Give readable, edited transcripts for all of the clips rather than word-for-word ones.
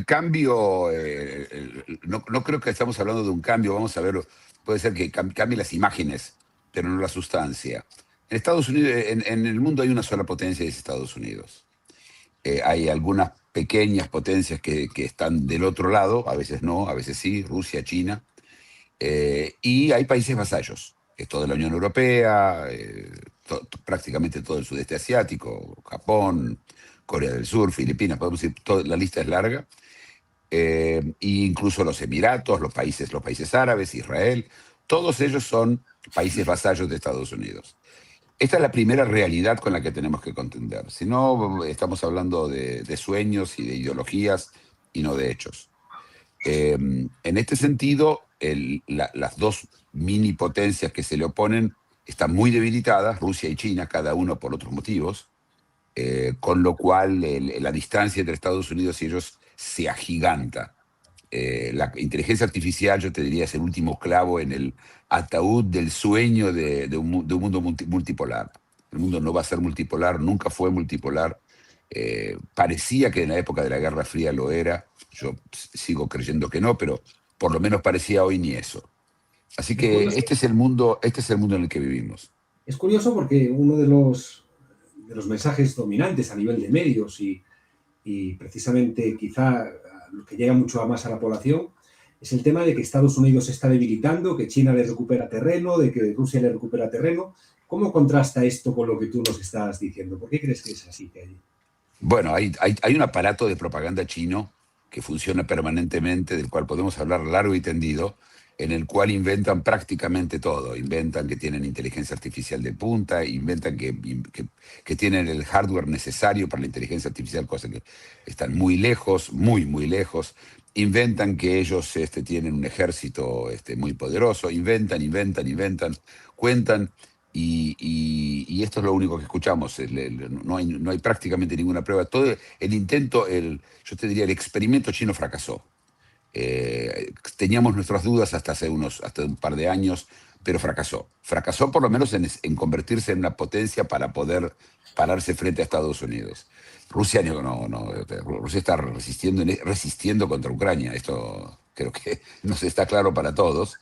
cambio, no creo que estamos hablando de un cambio, vamos a ver, puede ser que cambie las imágenes, pero no la sustancia. En Estados Unidos, en el mundo hay una sola potencia y es Estados Unidos. Hay algunas pequeñas potencias que están del otro lado, a veces no, a veces sí, Rusia, China, y hay países vasallos, que es toda la Unión Europea, prácticamente todo el sudeste asiático, Japón, Corea del Sur, Filipinas, podemos decir, la lista es larga, e incluso los Emiratos, los países árabes, Israel, todos ellos son países vasallos de Estados Unidos. Esta es la primera realidad con la que tenemos que contender. Si no, estamos hablando de sueños y de ideologías y no de hechos. En este sentido, las dos mini potencias que se le oponen están muy debilitadas, Rusia y China, cada uno por otros motivos, con lo cual la distancia entre Estados Unidos y ellos se agiganta. La inteligencia artificial, yo te diría, es el último clavo en el ataúd del sueño de un mundo multipolar. El mundo no va a ser multipolar, nunca fue multipolar. Parecía que en la época de la Guerra Fría lo era. Yo sigo creyendo que no, pero por lo menos parecía hoy ni eso. Así Es que curioso, este es el mundo en el que vivimos. es curioso porque uno de los mensajes dominantes a nivel de medios y precisamente quizá lo que llega mucho más a la población es el tema de que Estados Unidos se está debilitando, que China le recupera terreno, de que Rusia le recupera terreno. ¿Cómo contrasta esto con lo que tú nos estás diciendo? ¿Por qué crees que es así? Bueno, hay un aparato de propaganda chino que funciona permanentemente, del cual podemos hablar largo y tendido, en el cual inventan prácticamente todo. Inventan que tienen inteligencia artificial de punta, inventan que tienen el hardware necesario para la inteligencia artificial, cosa que están muy lejos, muy, muy lejos. Inventan que ellos tienen un ejército muy poderoso, inventan, cuentan. Y esto es lo único que escuchamos. No hay prácticamente ninguna prueba. Todo el intento, yo te diría, el experimento chino fracasó. Teníamos nuestras dudas hasta un par de años, pero fracasó. Fracasó por lo menos en convertirse en una potencia para poder pararse frente a Estados Unidos. Rusia Rusia está resistiendo contra Ucrania. Esto creo que nos está claro para todos.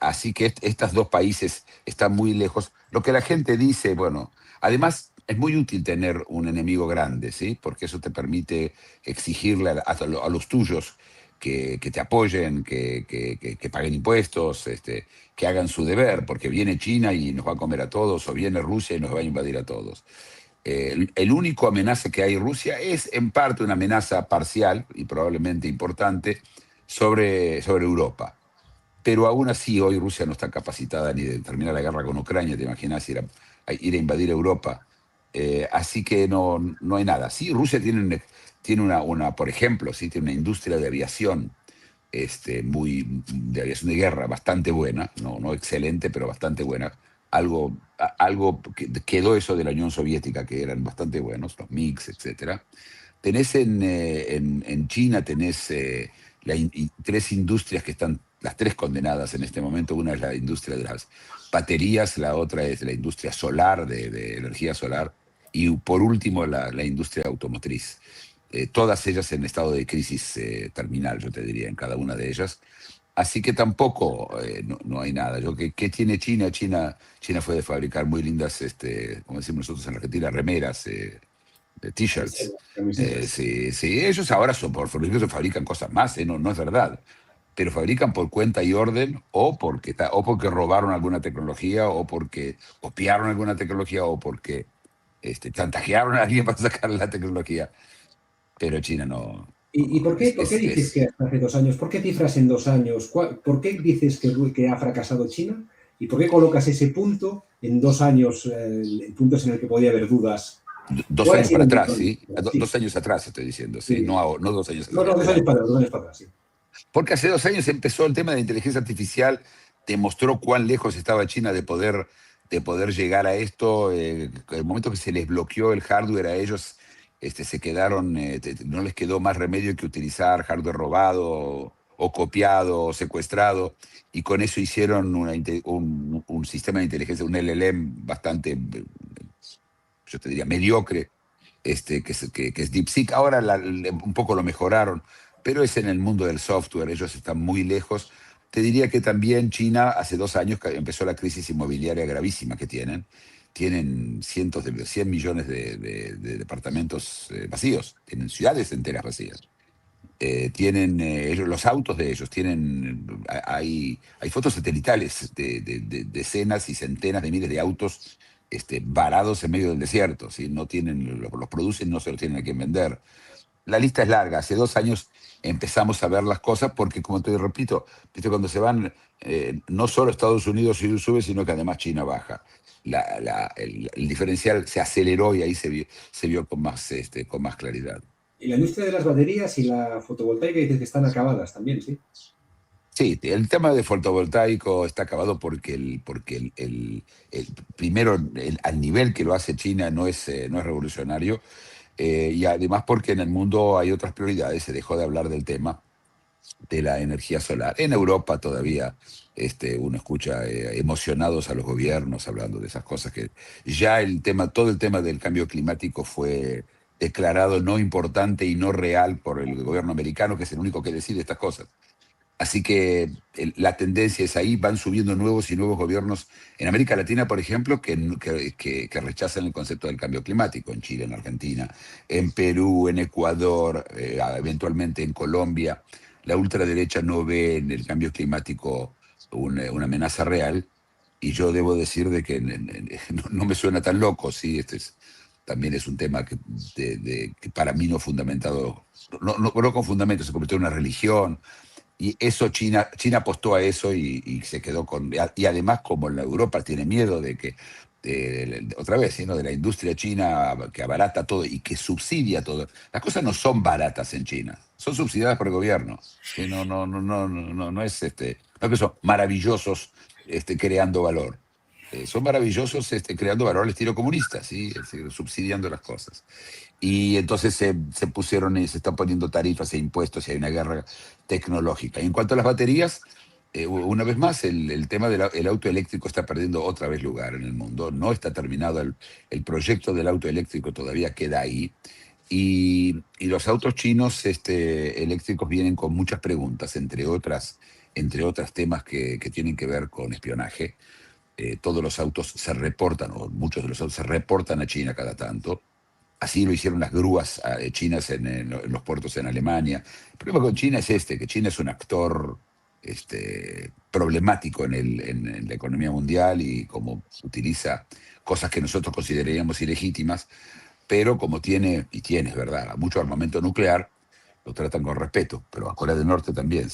Así que estos dos países están muy lejos. Lo que la gente dice, bueno, además es muy útil tener un enemigo grande, ¿sí? Porque eso te permite exigirle a los tuyos que te apoyen, que paguen impuestos, que hagan su deber, porque viene China y nos va a comer a todos, o viene Rusia y nos va a invadir a todos. El único amenaza que hay Rusia es en parte una amenaza parcial y probablemente importante sobre Europa. Pero aún así hoy Rusia no está capacitada ni de terminar la guerra con Ucrania, te imaginas ir a invadir Europa. Así que no hay nada. Sí, Rusia tiene por ejemplo, sí, tiene una industria de aviación, de aviación de guerra bastante buena, no excelente, pero bastante buena. Algo que quedó eso de la Unión Soviética, que eran bastante buenos, los MiGs, etcétera. Tenés en China, tenés tres industrias que están, las tres condenadas en este momento. Una es la industria de las baterías, la otra es la industria solar, de energía solar, y por último la industria automotriz. Todas ellas en estado de crisis terminal, yo te diría, en cada una de ellas. Así que tampoco no hay nada. ¿Qué tiene China? China fue de fabricar muy lindas, como decimos nosotros en Argentina, remeras, t-shirts. Camisetas. Sí, sí, ellos ahora por ellos fabrican cosas más, no es verdad. Pero fabrican por cuenta y orden o porque robaron alguna tecnología o porque copiaron alguna tecnología o porque chantajearon a alguien para sacar la tecnología. Pero China no, ¿Y por qué dices que hace 2 años? ¿Por qué cifras en 2 años? ¿Por qué dices que ha fracasado China? ¿Y por qué colocas ese punto en 2 años, en puntos en el que podía haber dudas? dos ¿Cuál ha años sido para el atrás, motor? ¿sí? Sí, 2 años atrás estoy diciendo, ¿sí? sí. No 2 años No, no, adelante. 2 años para atrás, sí. Porque hace 2 años empezó el tema de la inteligencia artificial, demostró cuán lejos estaba China de poder llegar a esto. El momento que se les bloqueó el hardware a ellos, se quedaron, no les quedó más remedio que utilizar hardware robado o copiado o secuestrado, y con eso hicieron un sistema de inteligencia, un LLM bastante, yo te diría, mediocre, que es DeepSeek. Ahora un poco lo mejoraron, pero es en el mundo del software, ellos están muy lejos. Te diría que también China hace 2 años que empezó la crisis inmobiliaria gravísima que tienen. Tienen cientos de 100 millones de departamentos vacíos, tienen ciudades enteras vacías. Tienen los autos de ellos, hay fotos satelitales de decenas y centenas de miles de autos varados en medio del desierto. ¿Sí? No tienen, los producen, no se los tienen a quien vender. La lista es larga. Hace 2 años empezamos a ver las cosas porque, como te repito, ¿viste? Cuando se van, no solo Estados Unidos sube, sino que además China baja. El diferencial se aceleró y ahí se vio con más claridad. Y la industria de las baterías y la fotovoltaica dices que están acabadas también, ¿sí? Sí, el tema de fotovoltaico está acabado porque primero al nivel que lo hace China no es revolucionario, y además porque en el mundo hay otras prioridades, se dejó de hablar del tema de la energía solar. En Europa todavía uno escucha emocionados a los gobiernos hablando de esas cosas, que ya todo el tema del cambio climático fue declarado no importante y no real por el gobierno americano, que es el único que decide estas cosas. Así que la tendencia es ahí, van subiendo nuevos y nuevos gobiernos en América Latina, por ejemplo, que rechazan el concepto del cambio climático, en Chile, en Argentina, en Perú, en Ecuador, eventualmente en Colombia. La ultraderecha no ve en el cambio climático una amenaza real, y yo debo decir de que no me suena tan loco, ¿sí? También es un tema que para mí no fundamentado, no con fundamento, se convirtió en una religión. Y eso China apostó a eso y se quedó con. Y además, como la Europa tiene miedo de que, otra vez, ¿sí? ¿no? De la industria china que abarata todo y que subsidia todo. Las cosas no son baratas en China, son subsidiadas por el gobierno. ¿Sí? No es no es que son maravillosos creando valor. Son maravillosos creando valor al estilo comunista, ¿sí? Es decir, subsidiando las cosas. Y entonces se pusieron y se están poniendo tarifas e impuestos y hay una guerra tecnológica. Y en cuanto a las baterías, una vez más, el tema del auto eléctrico está perdiendo otra vez lugar en el mundo. No está terminado el proyecto del auto eléctrico, todavía queda ahí. Y los autos chinos eléctricos vienen con muchas preguntas, entre otras temas que tienen que ver con espionaje. Todos los autos se reportan, o muchos de los autos se reportan a China cada tanto. Así lo hicieron las grúas chinas en los puertos en Alemania. El problema con China es que China es un actor problemático en la economía mundial, y como utiliza cosas que nosotros consideraríamos ilegítimas, pero como tiene, y tiene, es verdad, mucho armamento nuclear, lo tratan con respeto, pero a Corea del Norte también.